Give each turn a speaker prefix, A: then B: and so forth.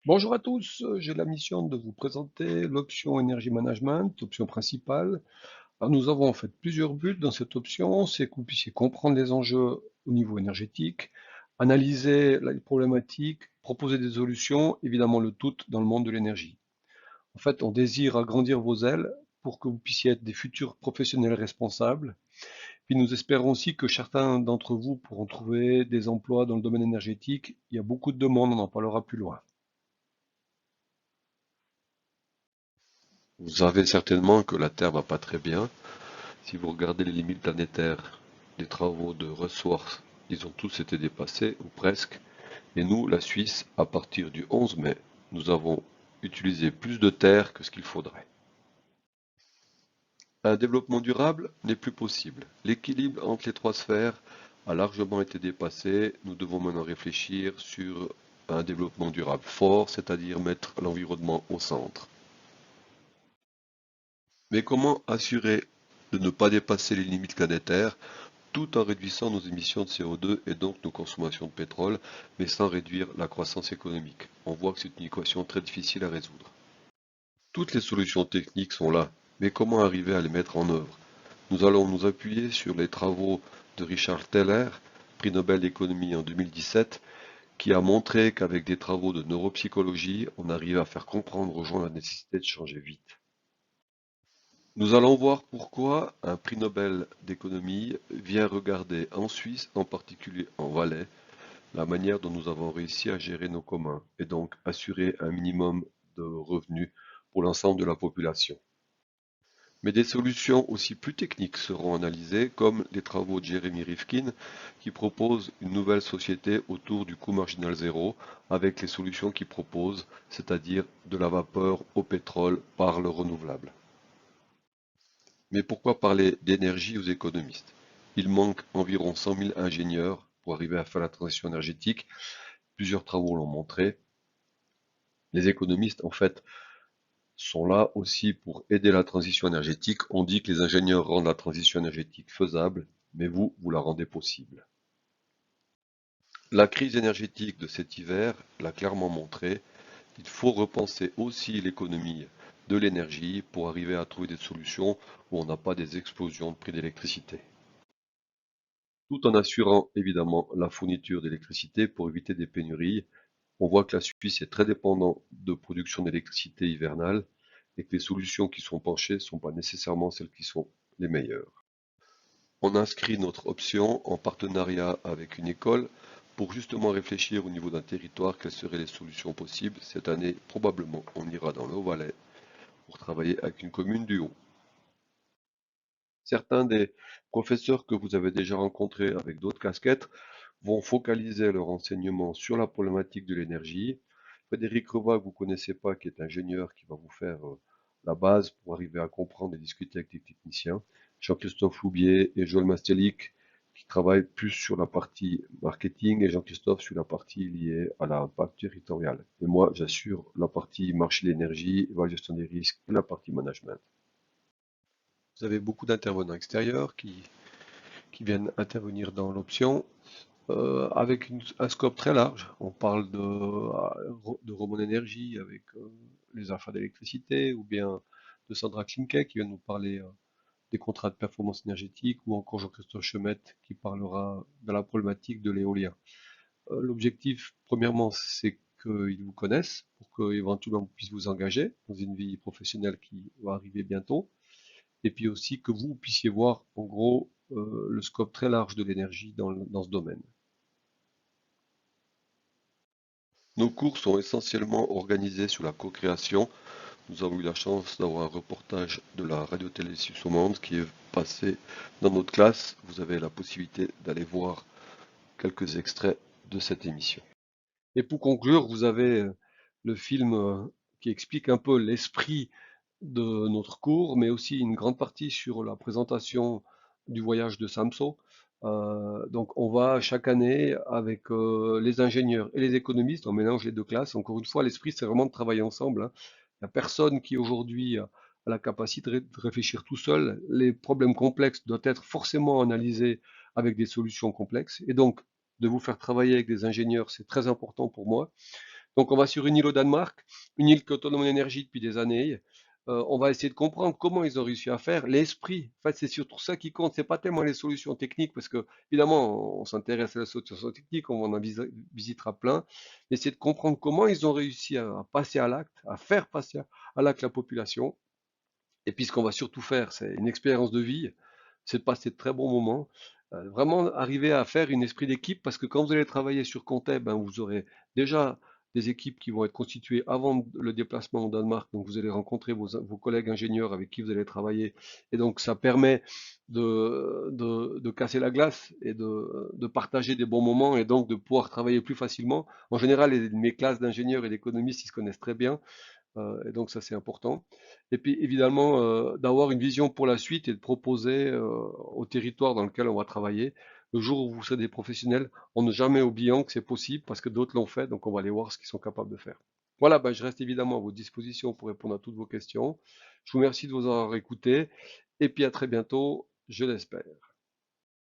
A: Bonjour à tous, j'ai la mission de vous présenter l'option Energy Management, option principale. Alors nous avons en fait plusieurs buts dans cette option, c'est que vous puissiez comprendre les enjeux au niveau énergétique, analyser les problématiques, proposer des solutions, évidemment le tout dans le monde de l'énergie. En fait, on désire agrandir vos ailes pour que vous puissiez être des futurs professionnels responsables. Puis nous espérons aussi que certains d'entre vous pourront trouver des emplois dans le domaine énergétique. Il y a beaucoup de demandes, on en parlera plus loin.
B: Vous savez certainement que la Terre va pas très bien. Si vous regardez les limites planétaires, les travaux de ressources, ils ont tous été dépassés, ou presque. Et nous, la Suisse, à partir du 11 mai, nous avons utilisé plus de terre que ce qu'il faudrait. Un développement durable n'est plus possible. L'équilibre entre les trois sphères a largement été dépassé. Nous devons maintenant réfléchir sur un développement durable fort, c'est-à-dire mettre l'environnement au centre. Mais comment assurer de ne pas dépasser les limites planétaires tout en réduisant nos émissions de CO2 et donc nos consommations de pétrole, mais sans réduire la croissance économique? On voit que c'est une équation très difficile à résoudre. Toutes les solutions techniques sont là, mais comment arriver à les mettre en œuvre? Nous allons nous appuyer sur les travaux de Richard Thaler, prix Nobel d'économie en 2017, qui a montré qu'avec des travaux de neuropsychologie, on arrive à faire comprendre aux gens la nécessité de changer vite. Nous allons voir pourquoi un prix Nobel d'économie vient regarder en Suisse, en particulier en Valais, la manière dont nous avons réussi à gérer nos communs et donc assurer un minimum de revenus pour l'ensemble de la population. Mais des solutions aussi plus techniques seront analysées, comme les travaux de Jeremy Rifkin, qui propose une nouvelle société autour du coût marginal zéro, avec les solutions qu'il propose, c'est-à-dire de la vapeur au pétrole par le renouvelable. Mais pourquoi parler d'énergie aux économistes? Il manque environ 100 000 ingénieurs pour arriver à faire la transition énergétique. Plusieurs travaux l'ont montré. Les économistes, en fait, sont là aussi pour aider la transition énergétique. On dit que les ingénieurs rendent la transition énergétique faisable, mais vous la rendez possible. La crise énergétique de cet hiver l'a clairement montré. Il faut repenser aussi l'économie de l'énergie pour arriver à trouver des solutions où on n'a pas des explosions de prix d'électricité, tout en assurant évidemment la fourniture d'électricité pour éviter des pénuries. On voit que la Suisse est très dépendante de production d'électricité hivernale et que les solutions qui sont penchées ne sont pas nécessairement celles qui sont les meilleures. On inscrit notre option en partenariat avec une école pour justement réfléchir au niveau d'un territoire quelles seraient les solutions possibles. Cette année, probablement, on ira dans le Haut-Valais pour travailler avec une commune du Haut. Certains des professeurs que vous avez déjà rencontrés avec d'autres casquettes vont focaliser leur enseignement sur la problématique de l'énergie. Frédéric Reva, que vous ne connaissez pas, qui est ingénieur, qui va vous faire la base pour arriver à comprendre et discuter avec les techniciens. Jean-Christophe Loubier et Joël Mastelik, qui travaillent plus sur la partie marketing, et Jean-Christophe sur la partie liée à l'impact territorial. Et moi, j'assure la partie marché de l'énergie, la gestion des risques et la partie management. Vous avez beaucoup d'intervenants extérieurs qui viennent intervenir dans l'option avec un scope très large. On parle de rebond d'énergie avec les affaires d'électricité ou bien de Sandra Klimke qui vient nous parler des contrats de performance énergétique ou encore Jean-Christophe Chemette qui parlera de la problématique de l'éolien. L'objectif, premièrement, c'est qu'ils vous connaissent pour qu'éventuellement vous puissiez vous engager dans une vie professionnelle qui va arriver bientôt et puis aussi que vous puissiez voir en gros le scope très large de l'énergie dans ce domaine. Nos cours sont essentiellement organisés sur la co-création. Nous avons eu la chance d'avoir un reportage de la radio-télé Suisse Romande qui est passé dans notre classe. Vous avez la possibilité d'aller voir quelques extraits de cette émission.
A: Et pour conclure, vous avez le film qui explique un peu l'esprit de notre cours, mais aussi une grande partie sur la présentation du voyage de Samso. Donc on va chaque année avec les ingénieurs et les économistes, on mélange les deux classes. Encore une fois, l'esprit, c'est vraiment de travailler ensemble, hein. Il n'y a personne qui aujourd'hui a la capacité de réfléchir tout seul. Les problèmes complexes doivent être forcément analysés avec des solutions complexes. Et donc, de vous faire travailler avec des ingénieurs, c'est très important pour moi. Donc on va sur une île au Danemark, une île qui est autonome en énergie depuis des années. On va essayer de comprendre comment ils ont réussi à faire, l'esprit. En fait, c'est surtout ça qui compte. C'est pas tellement les solutions techniques, parce que évidemment, on s'intéresse à la solution technique, on en visitera plein. Mais c'est de comprendre comment ils ont réussi à passer à l'acte, à faire passer à l'acte la population. Et puis ce qu'on va surtout faire, c'est une expérience de vie, c'est de passer de très bons moments, vraiment arriver à faire une esprit d'équipe, parce que quand vous allez travailler sur Comté, ben, vous aurez déjà des équipes qui vont être constituées avant le déplacement au Danemark, donc vous allez rencontrer vos collègues ingénieurs avec qui vous allez travailler, et donc ça permet de casser la glace et de partager des bons moments, et donc de pouvoir travailler plus facilement. En général, mes classes d'ingénieurs et d'économistes, ils se connaissent très bien, et donc ça c'est important. Et puis évidemment d'avoir une vision pour la suite et de proposer au territoire dans lequel on va travailler, le jour où vous serez des professionnels, en ne jamais oubliant que c'est possible parce que d'autres l'ont fait, donc on va aller voir ce qu'ils sont capables de faire. Voilà, ben, je reste évidemment à votre disposition pour répondre à toutes vos questions. Je vous remercie de vous avoir écouté et puis à très bientôt, je l'espère.